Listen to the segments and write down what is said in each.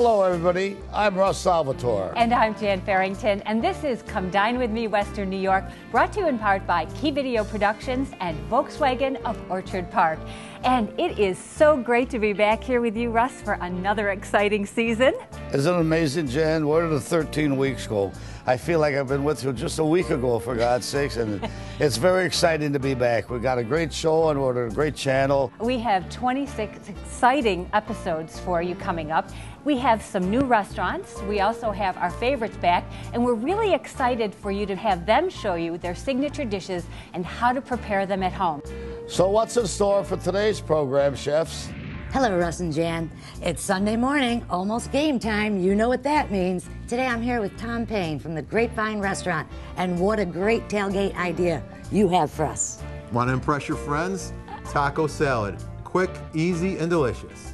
Hello, everybody. I'm Russ Salvatore. And I'm Jan Farrington. And this is Come Dine With Me, Western New York, brought to you in part by Key Video Productions and Volkswagen of Orchard Park. And it is so great to be back here with you, Russ, for another exciting season. Isn't it amazing, Jan? Where did the 13 weeks go? I feel like I've been with you just a week ago, for God's sakes, and it's very exciting to be back. We've got a great show and we're on a great channel. We have 26 exciting episodes for you coming up. We have some new restaurants. We also have our favorites back, and we're really excited for you to have them show you their signature dishes and how to prepare them at home. So what's in store for today's program, chefs? Hello, Russ and Jan. It's Sunday morning, almost game time. You know what that means. Today I'm here with Tom Payne from the Grapevine Restaurant, and what a great tailgate idea you have for us. Want to impress your friends? Taco salad. Quick, easy, and delicious.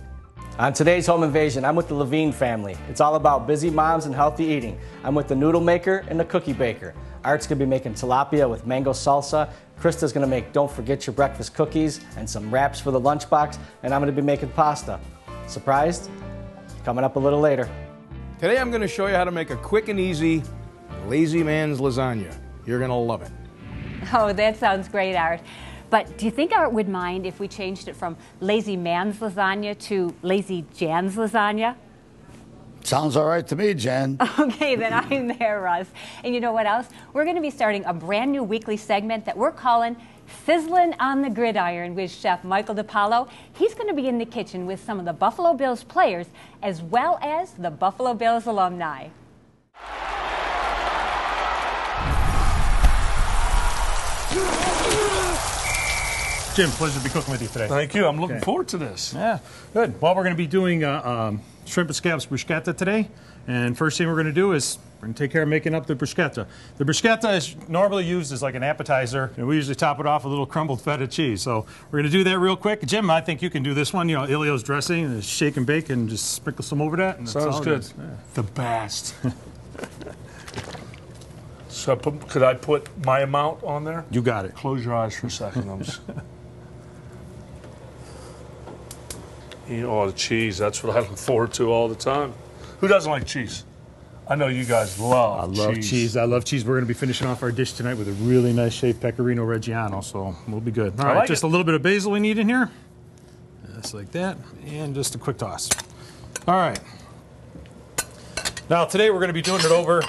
On today's Home Invasion, I'm with the Levine family. It's all about busy moms and healthy eating. I'm with the noodle maker and the cookie baker. Art's gonna be making tilapia with mango salsa. Krista's gonna make Don't Forget Your Breakfast cookies and some wraps for the lunchbox, and I'm gonna be making pasta. Surprised? Coming up a little later. Today I'm gonna show you how to make a quick and easy lazy man's lasagna. You're gonna love it. Oh, that sounds great, Art. But do you think Art would mind if we changed it from Lazy Man's Lasagna to Lazy Jan's Lasagna? Sounds all right to me, Jan. Okay, then I'm there, Russ. And you know what else? We're going to be starting a brand new weekly segment that we're calling Sizzlin' on the Gridiron with Chef Michael DiPaolo. He's going to be in the kitchen with some of the Buffalo Bills players as well as the Buffalo Bills alumni. Jim, pleasure to be cooking with you today. Thank you. I'm looking forward to this. Yeah, good. Well, we're going to be doing shrimp and scallops bruschetta today. And first thing we're going to do is we're going to take care of making up the bruschetta. The bruschetta is normally used as like an appetizer, and we usually top it off with a little crumbled feta cheese. So we're going to do that real quick. Jim, I think you can do this one. You know, Ilio's dressing, and shake and bake, and just sprinkle some over that. And Sounds good. Yeah. The best. So could I put my amount on there? You got it. Close your eyes for a second. I'm just... Oh, the cheese. That's what I look forward to all the time. Who doesn't like cheese? I know you guys love cheese. I love cheese. I love cheese. We're going to be finishing off our dish tonight with a really nice shaved pecorino reggiano, so we'll be good. All right, just a little bit of basil we need in here. Just like that, and just a quick toss. All right. Now, today we're going to be doing it over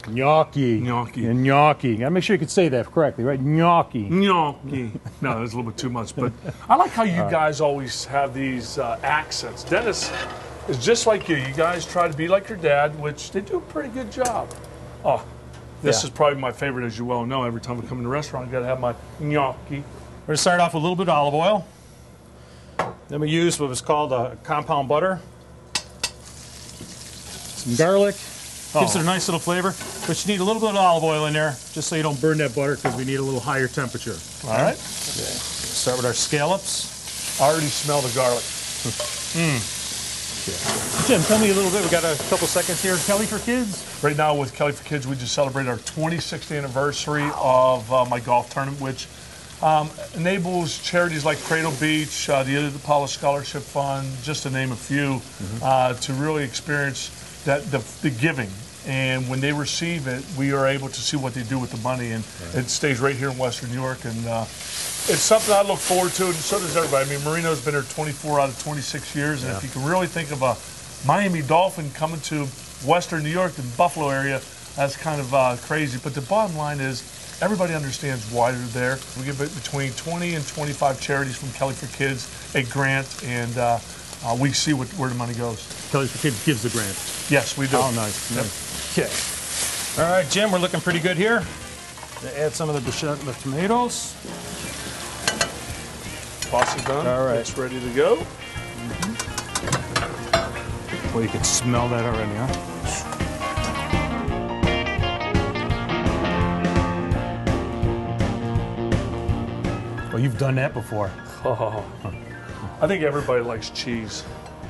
gnocchi. Gnocchi. And gnocchi. Gotta make sure you can say that correctly, right? Gnocchi. Gnocchi. No, that's a little bit too much, but I like how you guys always have these accents. Dennis is just like you. You guys try to be like your dad, which they do a pretty good job. Oh, this is probably my favorite, as you well know. Every time I come in the restaurant, I gotta have my gnocchi. We're gonna start off with a little bit of olive oil. Then we use what was called a compound butter. Some garlic. Gives it a nice little flavor, but you need a little bit of olive oil in there just so you don't burn that butter because we need a little higher temperature. All right. Okay. Start with our scallops. I already smell the garlic. Okay. Jim, tell me a little bit. We got a couple seconds here. Kelly for Kids. Right now with Kelly for Kids, we just celebrated our 26th anniversary of my golf tournament, which enables charities like Cradle Beach, the Ida DiPaolo Scholarship Fund, just to name a few, to really experience the giving. And when they receive it, we are able to see what they do with the money, and it stays right here in Western New York. And it's something I look forward to, and so does everybody. I mean, Marino's been here 24 out of 26 years, and if you can really think of a Miami Dolphin coming to Western New York, the Buffalo area, that's kind of crazy. But the bottom line is, everybody understands why they're there. We give between 20 and 25 charities from Kelly for Kids a grant, and we see where the money goes. Kelly for Kids gives the grant. Yes, we do. Oh, nice. Nice. Okay. All right, Jim, we're looking pretty good here. Add some of the bruschetta tomatoes. Pasta's done. All right. It's ready to go. Well, you can smell that already, huh? Well, you've done that before. Oh. I think everybody likes cheese.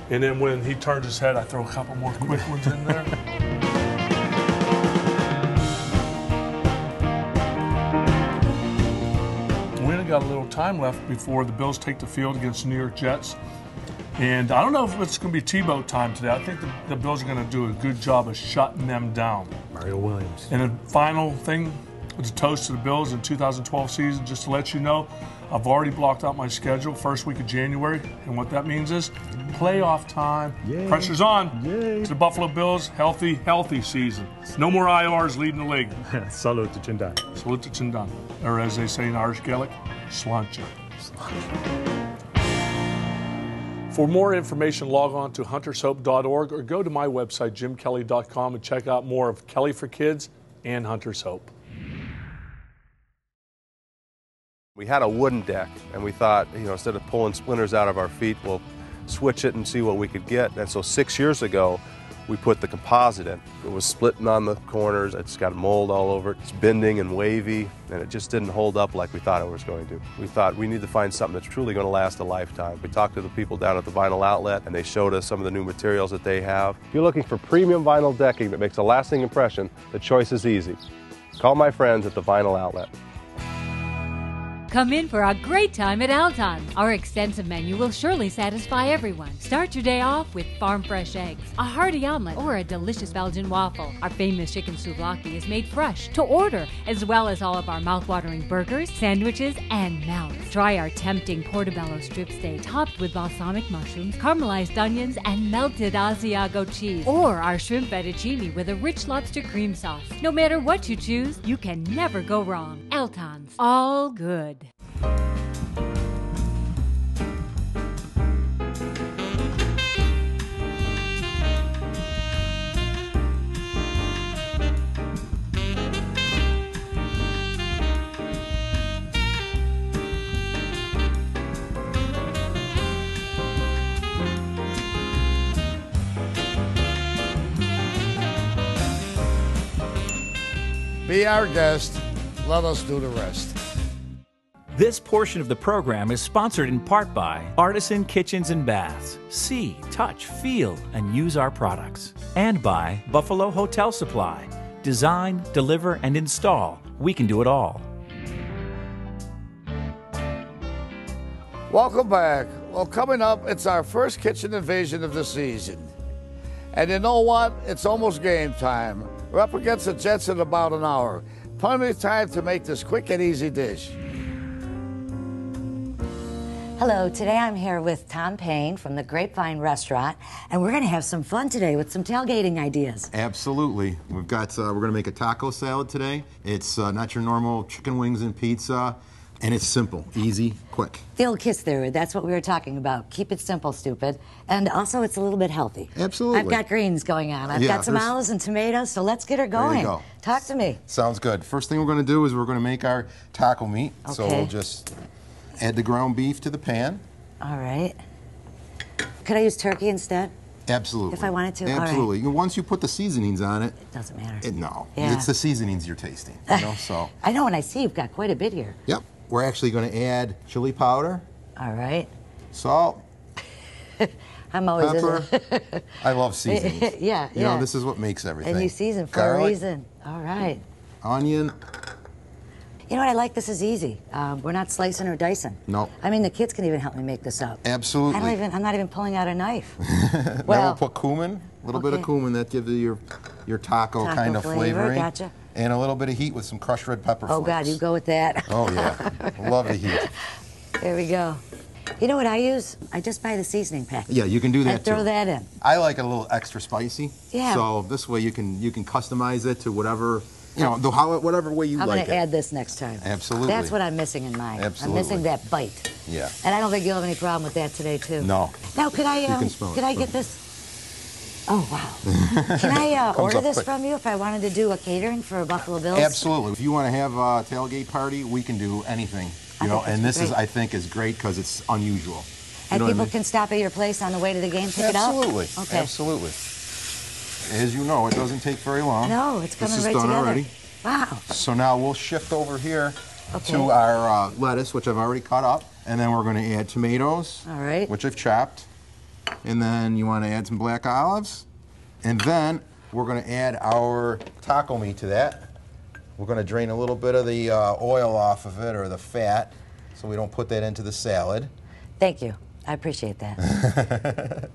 And then when he turns his head, I throw a couple more quick ones in there. We only got a little time left before the Bills take the field against the New York Jets. And I don't know if it's going to be T-boat time today. I think the Bills are going to do a good job of shutting them down. Mario Williams. And the final thing, it's a toast to the Bills in 2012 season. Just to let you know, I've already blocked out my schedule first week of January. And what that means is playoff time. Yay. Pressure's on. Yay. To the Buffalo Bills, healthy season. No more IRs leading the league. Salute to Chindan. Salute to Chindan. Or as they say in Irish Gaelic, Sláinte. For more information, log on to huntershope.org or go to my website, jimkelly.com, and check out more of Kelly for Kids and Hunter's Hope. We had a wooden deck, and we thought, instead of pulling splinters out of our feet, we'll switch it and see what we could get. And so 6 years ago, we put the composite in. It was splitting on the corners, it's got mold all over it, it's bending and wavy, and it just didn't hold up like we thought it was going to. We thought we need to find something that's truly going to last a lifetime. We talked to the people down at the Vinyl Outlet, and they showed us some of the new materials that they have. If you're looking for premium vinyl decking that makes a lasting impression, the choice is easy. Call my friends at the Vinyl Outlet. Come in for a great time at Alton's. Our extensive menu will surely satisfy everyone. Start your day off with farm fresh eggs, a hearty omelet, or a delicious Belgian waffle. Our famous chicken souvlaki is made fresh to order, as well as all of our mouth-watering burgers, sandwiches, and melts. Try our tempting portobello strip steak topped with balsamic mushrooms, caramelized onions, and melted Asiago cheese, or our shrimp fettuccine with a rich lobster cream sauce. No matter what you choose, you can never go wrong. Alton's, all good. Be our guest. Let us do the rest. This portion of the program is sponsored in part by Artisan Kitchens and Baths. See, touch, feel, and use our products. And by Buffalo Hotel Supply. Design, deliver, and install. We can do it all. Welcome back. Well, coming up, it's our first kitchen invasion of the season. And you know what? It's almost game time. We're up against the Jets in about an hour. Plenty of time to make this quick and easy dish. Hello, today I'm here with Tom Payne from the Grapevine Restaurant, and we're going to have some fun today with some tailgating ideas. Absolutely. We've got, we're going to make a taco salad today. It's not your normal chicken wings and pizza, and it's simple, easy, quick. The old KISS theory, that's what we were talking about. Keep it simple, stupid. And also, it's a little bit healthy. Absolutely. I've got greens going on. I've got some olives and tomatoes, so let's get her going. There you go. Talk to me. Sounds good. First thing we're going to do is we're going to make our taco meat. Okay. So we'll just add the ground beef to the pan. All right. Could I use turkey instead? Absolutely. If I wanted to? Absolutely. All right. Once you put the seasonings on it, it doesn't matter. No. Yeah. It's the seasonings you're tasting. You know, so. I know, when I see you've got quite a bit here. Yep. We're actually going to add chili powder. All right. Salt. I'm always pepper. I love seasonings. Yeah. You know, this is what makes everything. And you season for a reason. All right. Onion. You know what I like? This is easy. We're not slicing or dicing. No. I mean, the kids can even help me make this up. Absolutely. I'm not even pulling out a knife. Then we'll put cumin. A little bit of cumin that gives you your taco kind of flavoring. Gotcha. And a little bit of heat with some crushed red pepper flakes. Oh, God, you go with that. Oh, yeah. Love the heat. There we go. You know what I use? I just buy the seasoning pack. Yeah, you can do that too. Throw that in. I like it a little extra spicy. Yeah. So this way you can customize it to whatever, whatever way you like it. I'm going to add this next time. Absolutely. That's what I'm missing in mine. Absolutely. I'm missing that bite. Yeah. And I don't think you'll have any problem with that today, too. No. Now, could I get this? Oh, wow. Can I order this from you if I wanted to do a catering for Buffalo Bills? Absolutely. If you want to have a tailgate party, we can do anything. And this is, I think, is great because it's unusual. And people can stop at your place on the way to the game, pick it up? Absolutely. Okay. Absolutely. As you know, it doesn't take very long. No, it's coming right together. This is done already. Wow. So now we'll shift over here to our lettuce, which I've already cut up. And then we're going to add tomatoes, all right, which I've chopped. And then you want to add some black olives. And then we're going to add our taco meat to that. We're going to drain a little bit of the oil off of it, or the fat, so we don't put that into the salad. Thank you. I appreciate that.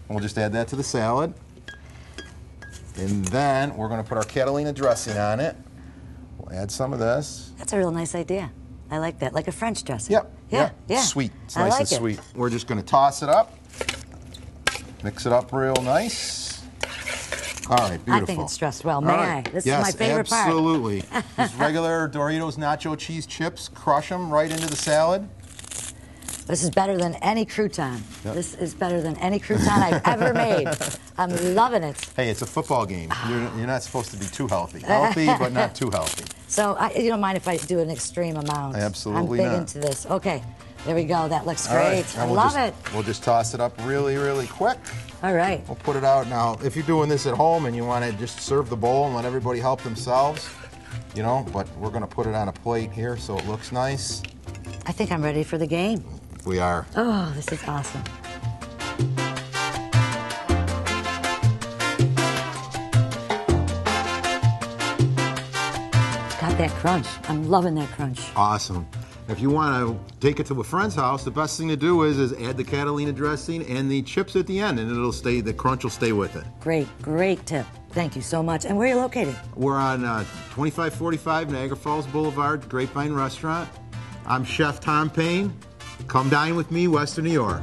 We'll just add that to the salad. And then we're going to put our Catalina dressing on it. We'll add some of this. That's a real nice idea. I like that, like a French dressing. Yep. Yeah. Sweet. It's I nice like and it. sweet. We're just going to toss it up. Mix it up real nice. All right, beautiful. I think it's dressed well. May I? This is my favorite part. Absolutely. Just regular Doritos nacho cheese chips, crush them right into the salad. This is better than any crouton. Yep. This is better than any crouton I've ever made. I'm loving it. Hey, it's a football game. You're not supposed to be too healthy. Healthy, but not too healthy. So you don't mind if I do an extreme amount? Absolutely I'm big not. into this. Okay, there we go. That looks All right, great. now I we'll love just- it. We'll just toss it up really, really quick. All right. We'll put it out now. If you're doing this at home and you want to just serve the bowl and let everybody help themselves, you know, but we're going to put it on a plate here so it looks nice. I think I'm ready for the game. We are. Oh, this is awesome. Got that crunch. I'm loving that crunch. Awesome. If you want to take it to a friend's house, the best thing to do is add the Catalina dressing and the chips at the end, and it'll stay. The crunch will stay with it. Great tip. Thank you so much. And where are you located? We're on 2545 Niagara Falls Boulevard, Grapevine Restaurant. I'm Chef Tom Payne. Come dine with me, Western New York.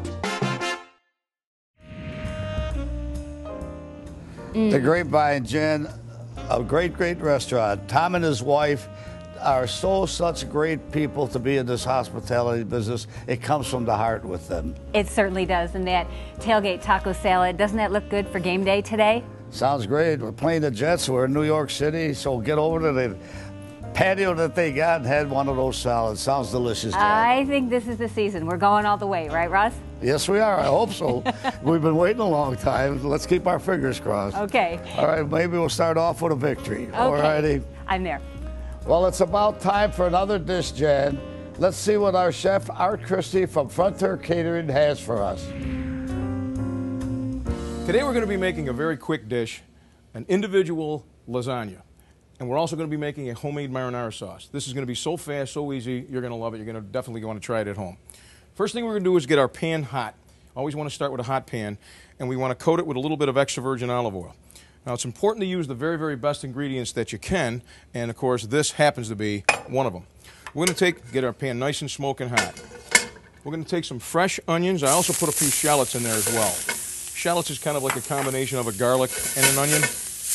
The Grapevine, Jen, a great restaurant. Tom and his wife are such great people to be in this hospitality business. It comes from the heart with them. It certainly does. And that tailgate taco salad, doesn't that look good for game day today? Sounds great. We're playing the Jets. We're in New York City, so get over to the patio that they got and had one of those salads. Sounds delicious, Jen. I think this is the season. We're going all the way, right, Ross? Yes, we are. I hope so. We've been waiting a long time. Let's keep our fingers crossed. Okay. All right, maybe we'll start off with a victory. Okay. All righty. I'm there. Well, it's about time for another dish, Jen. Let's see what our chef, Art Christie from Frontier Catering, has for us. Today we're going to be making a very quick dish, an individual lasagna. And we're also going to be making a homemade marinara sauce. This is going to be so fast, so easy, you're going to love it. You're going to definitely want to try it at home. First thing we're going to do is get our pan hot. Always want to start with a hot pan, and we want to coat it with a little bit of extra virgin olive oil. Now, it's important to use the very, very best ingredients that you can, and of course, this happens to be one of them. We're going to get our pan nice and smoking hot. We're going to take some fresh onions. I also put a few shallots in there as well. Shallots is kind of like a combination of a garlic and an onion.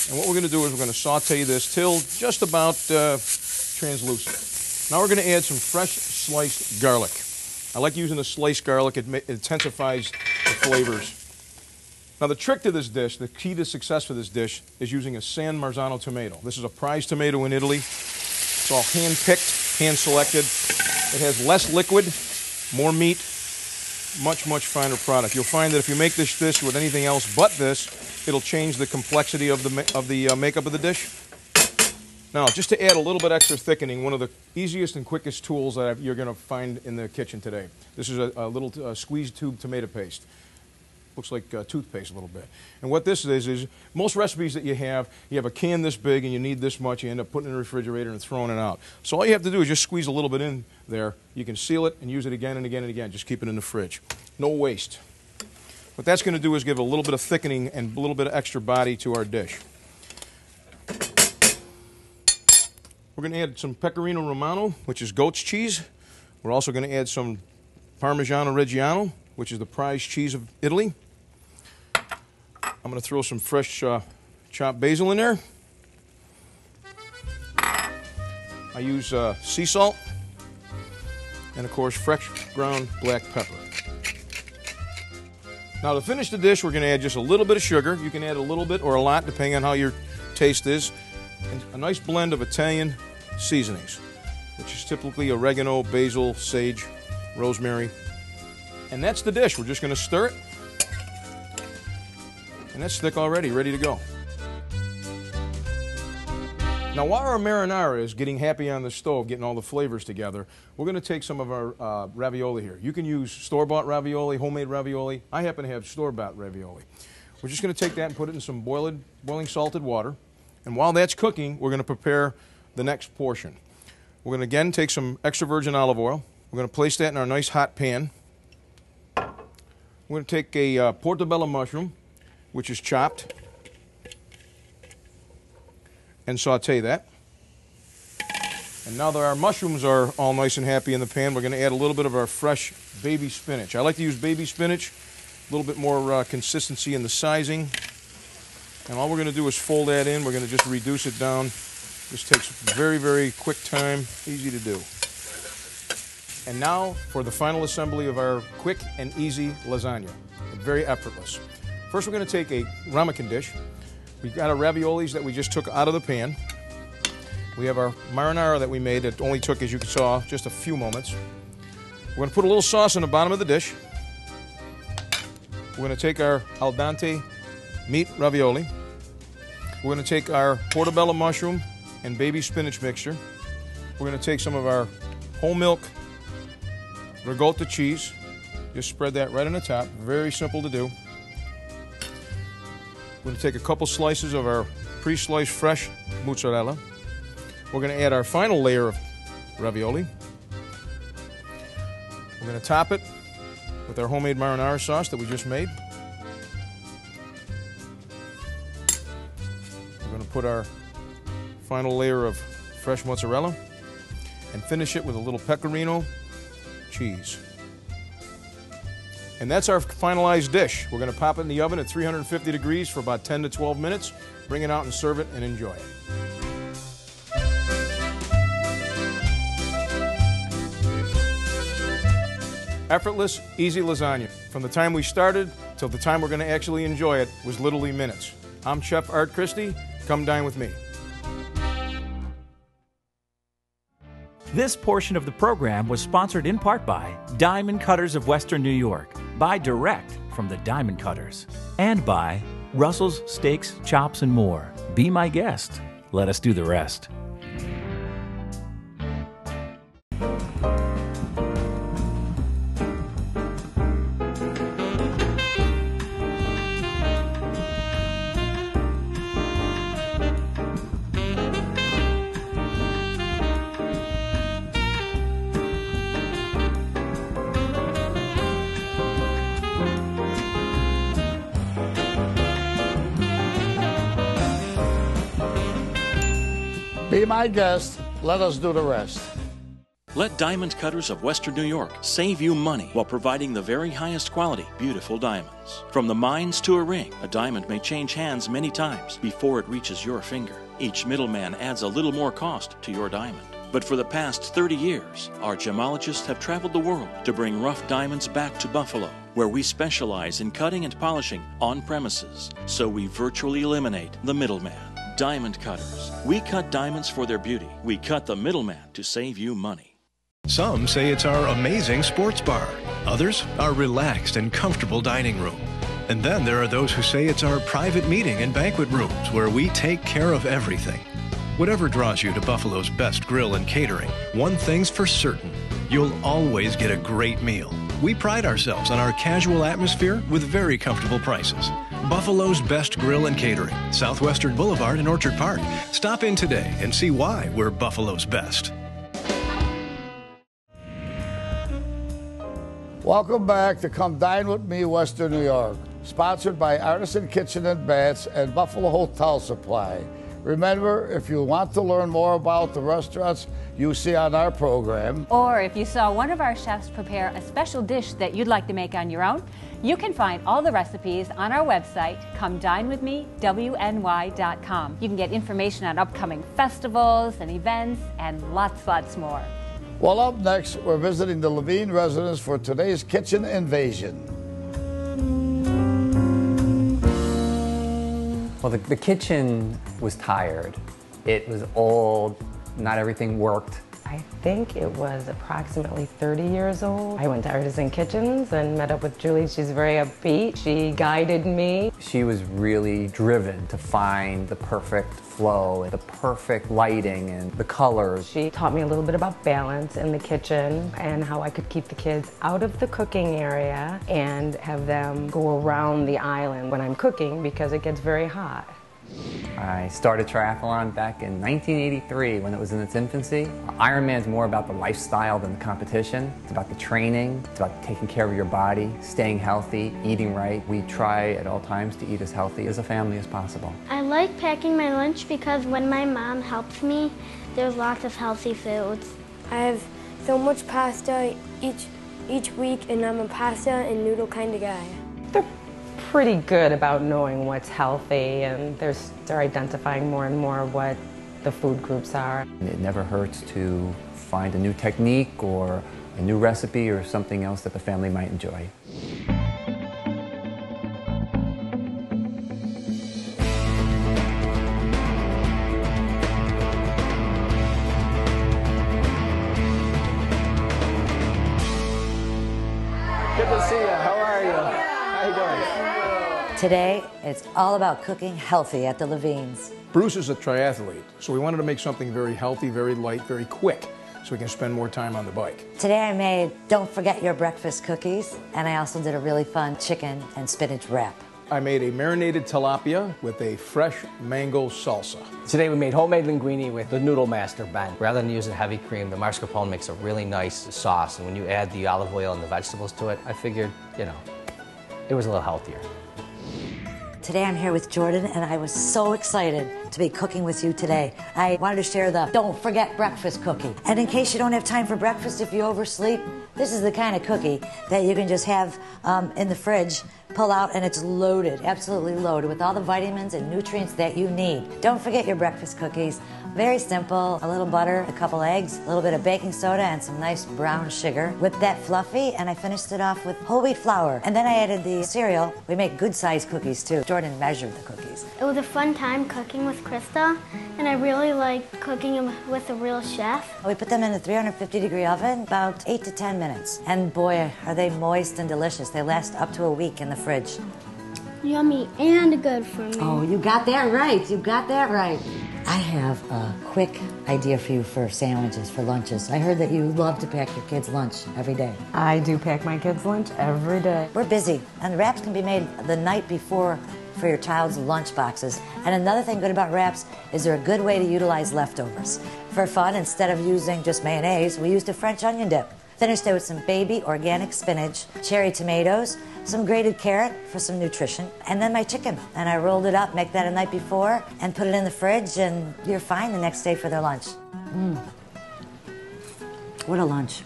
And what we're going to do is we're going to saute this till just about translucent. Now we're going to add some fresh sliced garlic. I like using the sliced garlic. It intensifies the flavors. Now the trick to this dish, the key to success for this dish, is using a San Marzano tomato. This is a prized tomato in Italy. It's all hand-picked, hand-selected. It has less liquid, more meat, much, much finer product. You'll find that if you make this dish with anything else but this, it'll change the complexity of the makeup of the dish. Now, just to add a little bit extra thickening, one of the easiest and quickest tools that you're going to find in the kitchen today. This is a little squeezed tube tomato paste. Looks like toothpaste a little bit. And what this is most recipes that you have a can this big and you need this much, you end up putting it in the refrigerator and throwing it out. So all you have to do is just squeeze a little bit in there. You can seal it and use it again and again and again. Just keep it in the fridge. No waste. What that's going to do is give a little bit of thickening and a little bit of extra body to our dish. We're going to add some Pecorino Romano, which is goat's cheese. We're also going to add some Parmigiano Reggiano, which is the prized cheese of Italy. I'm going to throw some fresh chopped basil in there. I use sea salt and, of course, fresh ground black pepper. Now, to finish the dish, we're going to add just a little bit of sugar. You can add a little bit or a lot, depending on how your taste is. And a nice blend of Italian seasonings, which is typically oregano, basil, sage, rosemary. And that's the dish. We're just going to stir it. And that's thick already, ready to go. Now, while our marinara is getting happy on the stove, getting all the flavors together, we're going to take some of our ravioli here. You can use store-bought ravioli, homemade ravioli. I happen to have store-bought ravioli. We're just going to take that and put it in some boiling salted water. And while that's cooking, we're going to prepare the next portion. We're going to again take some extra virgin olive oil. We're going to place that in our nice hot pan. We're going to take a portobello mushroom, which is chopped, and saute that. And now that our mushrooms are all nice and happy in the pan, we're going to add a little bit of our fresh baby spinach. I like to use baby spinach, a little bit more consistency in the sizing. And all we're going to do is fold that in. We're going to just reduce it down. This takes very, very quick time, easy to do. And now for the final assembly of our quick and easy lasagna. Very effortless. First, we're going to take a ramekin dish. We've got our raviolis that we just took out of the pan. We have our marinara that we made that only took, as you saw, just a few moments. We're going to put a little sauce in the bottom of the dish. We're going to take our al dente meat ravioli. We're going to take our portobello mushroom and baby spinach mixture. We're going to take some of our whole milk ricotta cheese. Just spread that right on the top. Very simple to do. We're going to take a couple slices of our pre-sliced fresh mozzarella. We're going to add our final layer of ravioli. We're going to top it with our homemade marinara sauce that we just made. We're going to put our final layer of fresh mozzarella and finish it with a little pecorino cheese. And that's our finalized dish. We're going to pop it in the oven at 350 degrees for about 10 to 12 minutes. Bring it out and serve it and enjoy it. Effortless, easy lasagna. From the time we started till the time we're going to actually enjoy it was literally minutes. I'm Chef Art Christie. Come dine with me. This portion of the program was sponsored in part by Diamond Cutters of Western New York. Buy direct from the Diamond Cutters. And by Russell's Steaks, Chops, and More. Be my guest. Let us do the rest. Be my guest, let us do the rest. Let Diamond Cutters of Western New York save you money while providing the very highest quality, beautiful diamonds. From the mines to a ring, a diamond may change hands many times before it reaches your finger. Each middleman adds a little more cost to your diamond. But for the past 30 years, our gemologists have traveled the world to bring rough diamonds back to Buffalo, where we specialize in cutting and polishing on premises, so we virtually eliminate the middleman. Diamond Cutters. We cut diamonds for their beauty. We cut the middleman to save you money. Some say it's our amazing sports bar. Others, our relaxed and comfortable dining room. And then there are those who say it's our private meeting and banquet rooms where we take care of everything. Whatever draws you to Buffalo's best grill and catering, one thing's for certain. You'll always get a great meal. We pride ourselves on our casual atmosphere with very comfortable prices. Buffalo's best grill and catering, Southwestern Boulevard in Orchard Park. Stop in today and see why we're Buffalo's best. Welcome back to Come Dine With Me, Western New York. Sponsored by Artisan Kitchen and Baths and Buffalo Hotel Supply. Remember, if you want to learn more about the restaurants you see on our program, or if you saw one of our chefs prepare a special dish that you'd like to make on your own, you can find all the recipes on our website, comedinewithme.wny.com. You can get information on upcoming festivals and events and lots more. Well, up next, we're visiting the Levine residence for today's kitchen invasion. Well, the kitchen was tired. It was old, not everything worked. I think it was approximately 30 years old. I went to Artisan Kitchens and met up with Julie. She's very upbeat. She guided me. She was really driven to find the perfect flow, and the perfect lighting and the colors. She taught me a little bit about balance in the kitchen and how I could keep the kids out of the cooking area and have them go around the island when I'm cooking because it gets very hot. I started triathlon back in 1983 when it was in its infancy. Ironman's more about the lifestyle than the competition. It's about the training, it's about taking care of your body, staying healthy, eating right. We try at all times to eat as healthy as a family as possible. I like packing my lunch because when my mom helps me, there's lots of healthy foods. I have so much pasta each week, and I'm a pasta and noodle kind of guy. They're pretty good about knowing what's healthy, and they're identifying more and more what the food groups are. It never hurts to find a new technique or a new recipe or something else that the family might enjoy. Good to see you. How are you? How you doing? Today, it's all about cooking healthy at the Levine's. Bruce is a triathlete, so we wanted to make something very healthy, very light, very quick, so we can spend more time on the bike. Today I made Don't Forget Your Breakfast cookies, and I also did a really fun chicken and spinach wrap. I made a marinated tilapia with a fresh mango salsa. Today we made homemade linguine with the Noodle Master Ben. Rather than using heavy cream, the mascarpone makes a really nice sauce, and when you add the olive oil and the vegetables to it, I figured, you know, it was a little healthier. Today I'm here with Jordan, and I was so excited to be cooking with you today. I wanted to share the Don't Forget Breakfast cookie. And in case you don't have time for breakfast if you oversleep, this is the kind of cookie that you can just have in the fridge, pull out, and it's loaded, absolutely loaded with all the vitamins and nutrients that you need. Don't forget your breakfast cookies. Very simple, a little butter, a couple eggs, a little bit of baking soda, and some nice brown sugar. Whipped that fluffy, and I finished it off with whole wheat flour. And then I added the cereal. We make good-sized cookies, too. Jordan measured the cookies. It was a fun time cooking with Krista, and I really liked cooking with a real chef. We put them in a 350-degree oven, about 8 to 10 minutes. And boy, are they moist and delicious. They last up to a week in the fridge. Yummy and good for me. Oh, you got that right. You got that right. I have a quick idea for you for sandwiches, for lunches. I heard that you love to pack your kids' lunch every day. I do pack my kids' lunch every day. We're busy, and wraps can be made the night before for your child's lunch boxes. And another thing good about wraps is they're a good way to utilize leftovers. For fun, instead of using just mayonnaise, we used a French onion dip. Finished it with some baby organic spinach, cherry tomatoes, some grated carrot for some nutrition, and then my chicken. And I rolled it up, make that a night before, and put it in the fridge, and you're fine the next day for their lunch. What a lunch.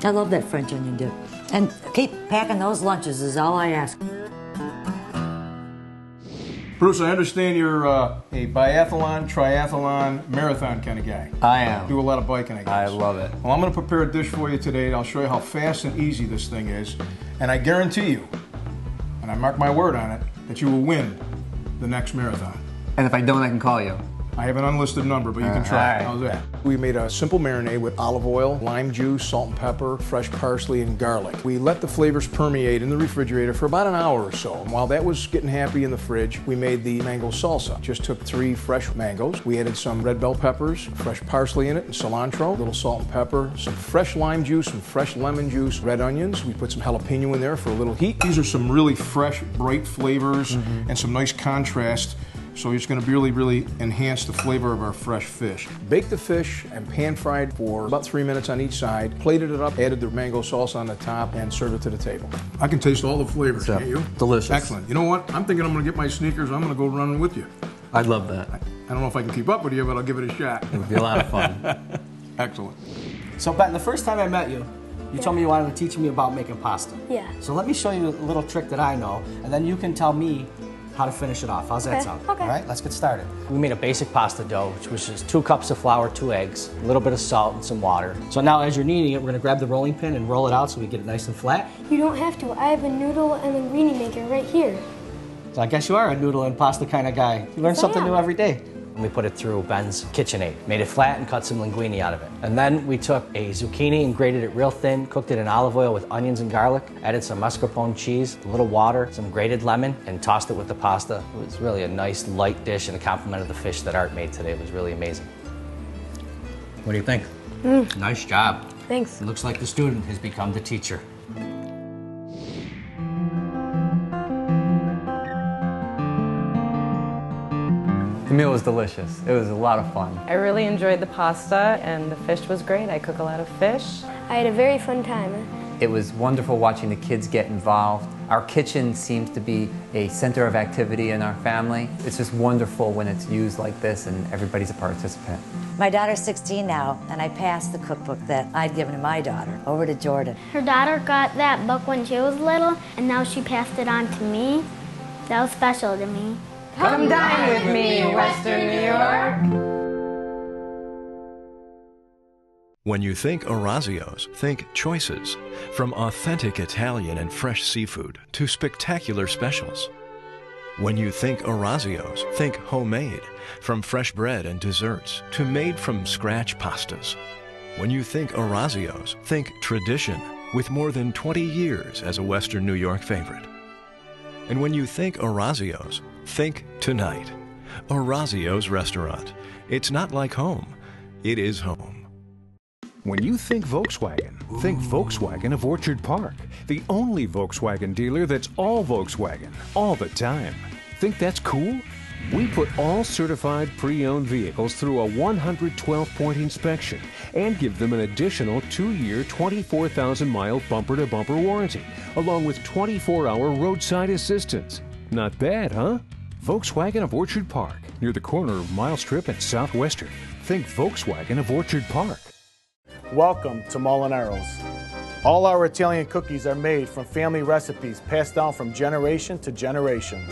I love that French onion dip. And keep packing those lunches is all I ask. Bruce, I understand you're a biathlon, triathlon, marathon kind of guy. I am. Do a lot of biking, I guess. I love it. Well, I'm going to prepare a dish for you today. I'll show you how fast and easy this thing is. And I guarantee you, and I mark my word on it, that you will win the next marathon. And if I don't, I can call you. I have an unlisted number, but you can try. All right. How's that? We made a simple marinade with olive oil, lime juice, salt and pepper, fresh parsley, and garlic. We let the flavors permeate in the refrigerator for about an hour or so. And while that was getting happy in the fridge, we made the mango salsa. Just took 3 fresh mangoes. We added some red bell peppers, fresh parsley in it, and cilantro, a little salt and pepper, some fresh lime juice, some fresh lemon juice, red onions. We put some jalapeno in there for a little heat. These are some really fresh, bright flavors and some nice contrast. So it's going to really, really enhance the flavor of our fresh fish. Baked the fish and pan-fried for about 3 minutes on each side. Plated it up, added the mango salsa on the top, and served it to the table. I can taste all the flavors, can't you? Delicious. Excellent. You know what? I'm thinking I'm going to get my sneakers. I'm going to go running with you. I'd love that. I don't know if I can keep up with you, but I'll give it a shot. It'd be a lot of fun. Excellent. So, Ben, the first time I met you, you told me you wanted to teach me about making pasta. Yeah. So let me show you a little trick that I know, and then you can tell me how to finish it off. How's that sound? Okay. All right, let's get started. We made a basic pasta dough, which was just 2 cups of flour, 2 eggs, a little bit of salt, and some water. So now as you're kneading it, we're gonna grab the rolling pin and roll it out so we get it nice and flat. You don't have to. I have a noodle and linguine maker right here. So I guess you are a noodle and pasta kind of guy. You learn Yes, I something am. new every day. And we put it through Ben's KitchenAid, made it flat and cut some linguine out of it. And then we took a zucchini and grated it real thin, cooked it in olive oil with onions and garlic, added some mascarpone cheese, a little water, some grated lemon, and tossed it with the pasta. It was really a nice light dish and a compliment of the fish that Art made today. It was really amazing. What do you think? Nice job. Thanks. It looks like the student has become the teacher. The meal was delicious. It was a lot of fun. I really enjoyed the pasta, and the fish was great. I cook a lot of fish. I had a very fun time. It was wonderful watching the kids get involved. Our kitchen seems to be a center of activity in our family. It's just wonderful when it's used like this and everybody's a participant. My daughter's 16 now, and I passed the cookbook that I'd given to my daughter over to Jordan. Her daughter got that book when she was little, and now she passed it on to me. That was special to me. Come dine with me in Western New York. When you think Orazio's, think choices. From authentic Italian and fresh seafood to spectacular specials. When you think Orazio's, think homemade. From fresh bread and desserts to made from scratch pastas. When you think Orazio's, think tradition with more than 20 years as a Western New York favorite. And when you think Orazio's, think tonight. Orazio's Restaurant. It's not like home, it is home. When you think Volkswagen of Orchard Park, the only Volkswagen dealer that's all Volkswagen, all the time. Think that's cool? We put all certified pre-owned vehicles through a 112-point inspection and give them an additional 2-year, 24,000-mile bumper-to-bumper warranty, along with 24-hour roadside assistance. Not bad, huh? Volkswagen of Orchard Park, near the corner of Mile Strip and Southwestern. Think Volkswagen of Orchard Park. Welcome to Molinaro's. All our Italian cookies are made from family recipes passed down from generation to generation.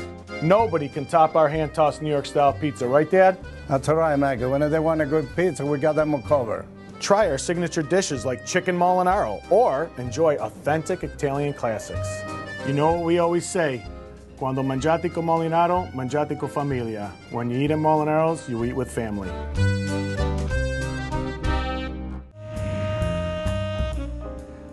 Nobody can top our hand-tossed New York-style pizza, right, Dad? That's right, Maggie. When they want a good pizza, we got them covered. Try our signature dishes like chicken Molinaro, or enjoy authentic Italian classics. You know what we always say? Quando mangiate con Molinaro, mangiate con familia. When you eat at Molinaro's, you eat with family.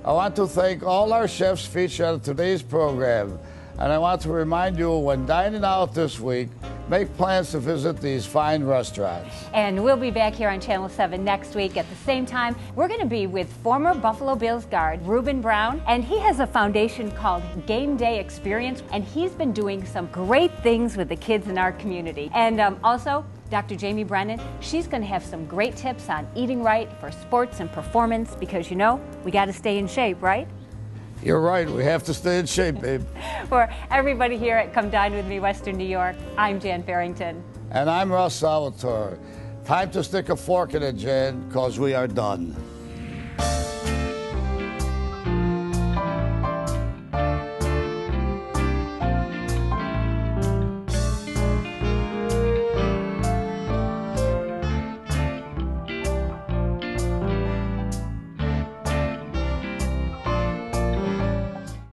I want to thank all our chefs featured on today's program, and I want to remind you when dining out this week, make plans to visit these fine restaurants. And we'll be back here on Channel 7 next week at the same time. We're going to be with former Buffalo Bills guard Reuben Brown, and he has a foundation called Game Day Experience, and he's been doing some great things with the kids in our community. And also, Dr. Jamie Brennan, she's going to have some great tips on eating right for sports and performance, because you know, we got to stay in shape, right? You're right, we have to stay in shape, babe. For everybody here at Come Dine With Me, Western New York, I'm Jan Farrington. And I'm Russ Salvatore. Time to stick a fork in it, Jan, because we are done.